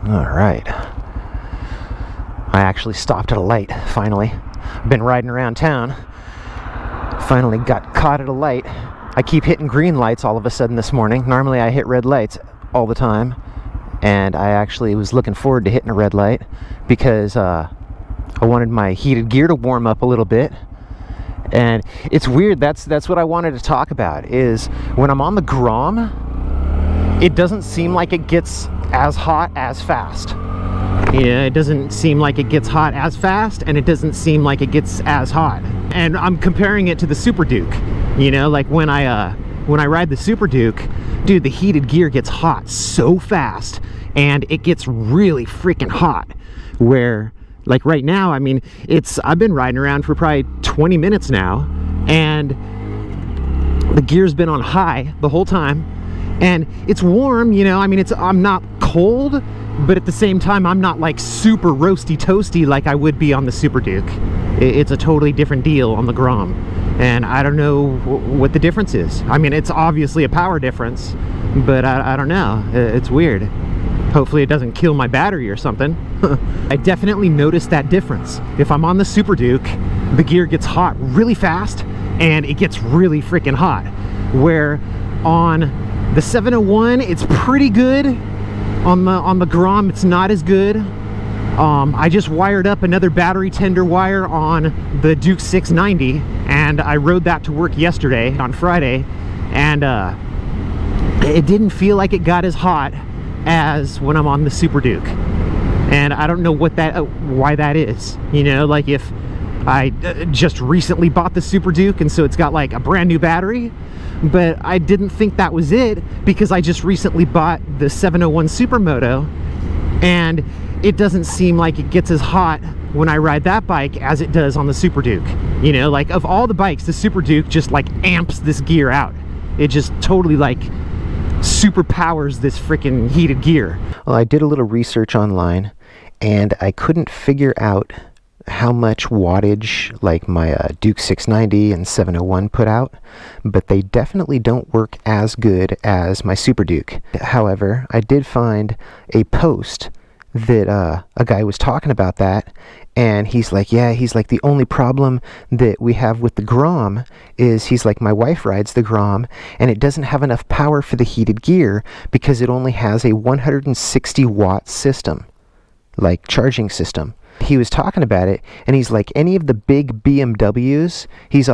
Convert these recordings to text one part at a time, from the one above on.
All right. I actually stopped at a light, finally. Been riding around town. Finally got caught at a light. I keep hitting green lights all of a sudden this morning. Normally I hit red lights all the time. And I actually was looking forward to hitting a red light because I wanted my heated gear to warm up a little bit. And it's weird, that's what I wanted to talk about, is when I'm on the Grom, it doesn't seem like it gets as hot as fast. Yeah, it doesn't seem like it gets hot as fast, and it doesn't seem like it gets as hot. And I'm comparing it to the Super Duke. You know, like when I ride the Super Duke, dude, the heated gear gets hot so fast, and it gets really freaking hot. Where, like right now, I mean, I've been riding around for probably 20 minutes now, and the gear's been on high the whole time, and it's warm, you know, I mean, I'm not cold, but at the same time, I'm not like super roasty toasty like I would be on the Super Duke. It's a totally different deal on the Grom, and I don't know what the difference is. I mean, it's obviously a power difference, but I don't know, it's weird. Hopefully it doesn't kill my battery or something. I definitely noticed that difference. If I'm on the Super Duke, the gear gets hot really fast, and it gets really freaking hot. Where on the 701, it's pretty good. On the Grom, it's not as good. I just wired up another battery tender wire on the Duke 690, and I rode that to work yesterday on Friday, and it didn't feel like it got as hot as when I'm on the Super Duke. And I don't know why that is. You know, like if I just recently bought the Super Duke, and so it's got like a brand new battery, but I didn't think that was it because I just recently bought the 701 Supermoto, and it doesn't seem like it gets as hot when I ride that bike as it does on the Super Duke. You know, like of all the bikes, the Super Duke just like amps this gear out. It just totally like super powers this freaking heated gear. Well, I did a little research online, and I couldn't figure out how much wattage like my Duke 690 and 701 put out, but they definitely don't work as good as my Super Duke. However, I did find a post that a guy was talking about that, and he's like, the only problem that we have with the Grom is, he's like, my wife rides the Grom, and it doesn't have enough power for the heated gear because it only has a 160 watt system, like charging system. He was talking about it, and he's like, any of the big BMWs,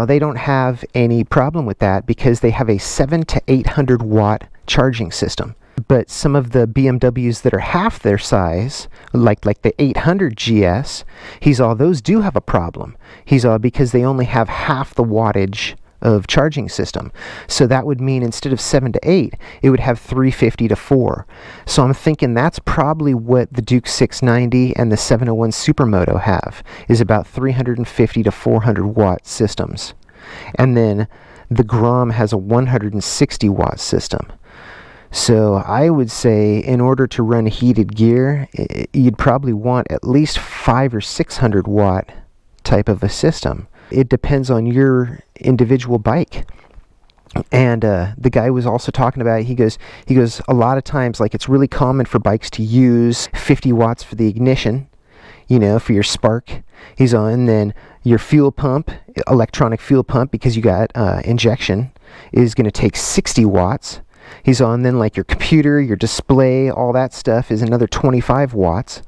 they don't have any problem with that because they have a 700 to 800 watt charging system. But some of the BMWs that are half their size, like the 800 GS, those do have a problem. Because they only have half the wattage of charging system. So that would mean instead of 7 to 8, it would have 350 to 4. So I'm thinking that's probably what the Duke 690 and the 701 Supermoto have, is about 350 to 400 watt systems. And then the Grom has a 160 watt system. So I would say in order to run heated gear, you'd probably want at least 500 or 600 watt type of a system. It depends on your individual bike. And the guy was also talking about it. He goes, a lot of times, like, it's really common for bikes to use 50 watts for the ignition, you know, for your spark. And then your fuel pump, electronic fuel pump, because you got injection, is going to take 60 watts. Then like your computer, your display, all that stuff is another 25 watts.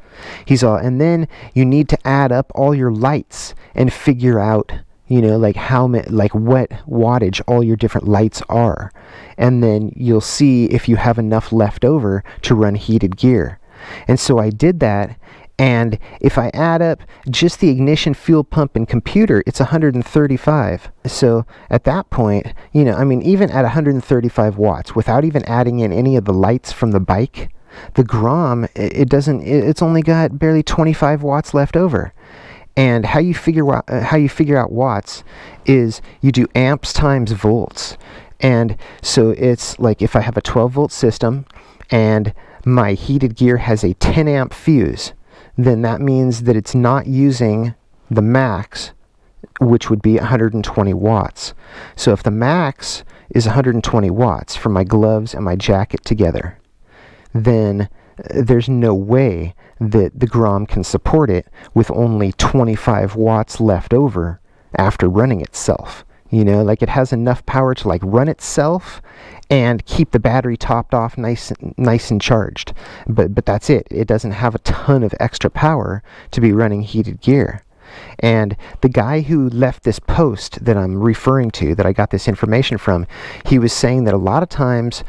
And then you need to add up all your lights and figure out, you know, like what wattage all your different lights are. And then you'll see if you have enough left over to run heated gear. And so I did that, and if I add up just the ignition, fuel pump, and computer, it's 135. So at that point, you know, I mean, even at 135 watts, without even adding in any of the lights from the bike, the Grom, it's only got barely 25 watts left over. And how you figure out watts is you do amps times volts. And so it's like if I have a 12 volt system and my heated gear has a 10 amp fuse, then that means that it's not using the max, which would be 120 watts. So if the max is 120 watts for my gloves and my jacket together, then there's no way that the Grom can support it with only 25 watts left over after running itself. You know, like it has enough power to like run itself and keep the battery topped off nice and charged. But that's it. It doesn't have a ton of extra power to be running heated gear. And the guy who left this post that I'm referring to, that I got this information from, he was saying that a lot of times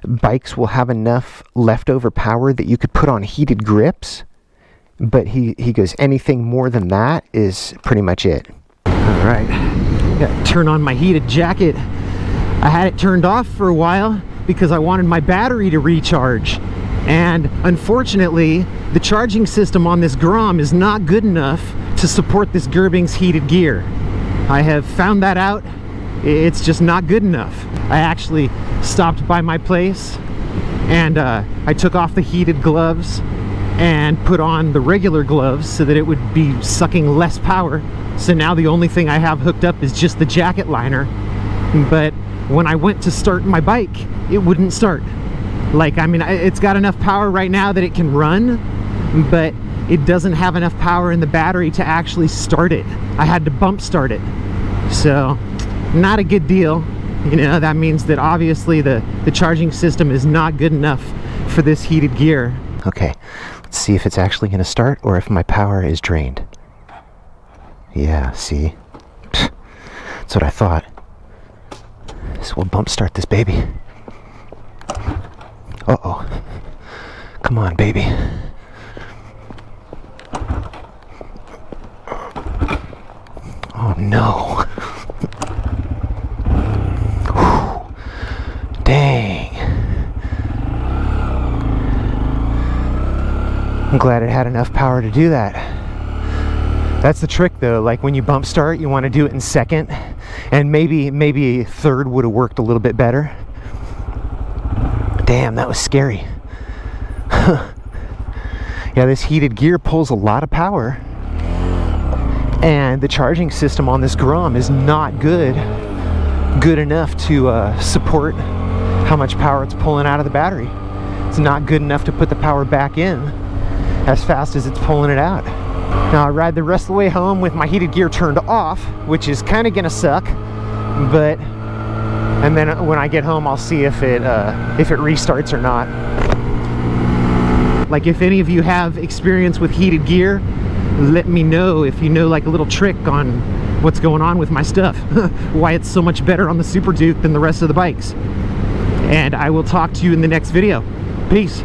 bikes will have enough leftover power that you could put on heated grips, but he goes, anything more than that is pretty much it. All right, gotta turn on my heated jacket. I had it turned off for a while because I wanted my battery to recharge, and unfortunately the charging system on this Grom is not good enough to support this Gerbings heated gear. I have found that out. It's just not good enough. I actually stopped by my place and I took off the heated gloves and put on the regular gloves so that it would be sucking less power. So now the only thing I have hooked up is just the jacket liner. But when I went to start my bike, it wouldn't start. Like, I mean, it's got enough power right now that it can run, but it doesn't have enough power in the battery to actually start it. I had to bump start it. So, not a good deal. You know, that means that obviously the charging system is not good enough for this heated gear. Okay, let's see if it's actually going to start or if my power is drained. Yeah, see? That's what I thought. So we'll bump start this baby. Uh-oh. Come on, baby. Oh no. Dang. I'm glad it had enough power to do that. That's the trick though, like when you bump start, you want to do it in second, and maybe third would have worked a little bit better. Damn, that was scary. Yeah, this heated gear pulls a lot of power, and the charging system on this Grom is not good enough to support how much power it's pulling out of the battery. It's not good enough to put the power back in as fast as it's pulling it out. Now I ride the rest of the way home with my heated gear turned off, which is kind of gonna suck, but and then when I get home I'll see if it restarts or not. Like, if any of you have experience with heated gear, let me know if you know like a little trick on what's going on with my stuff. Why it's so much better on the Super Duke than the rest of the bikes. And I will talk to you in the next video. Peace.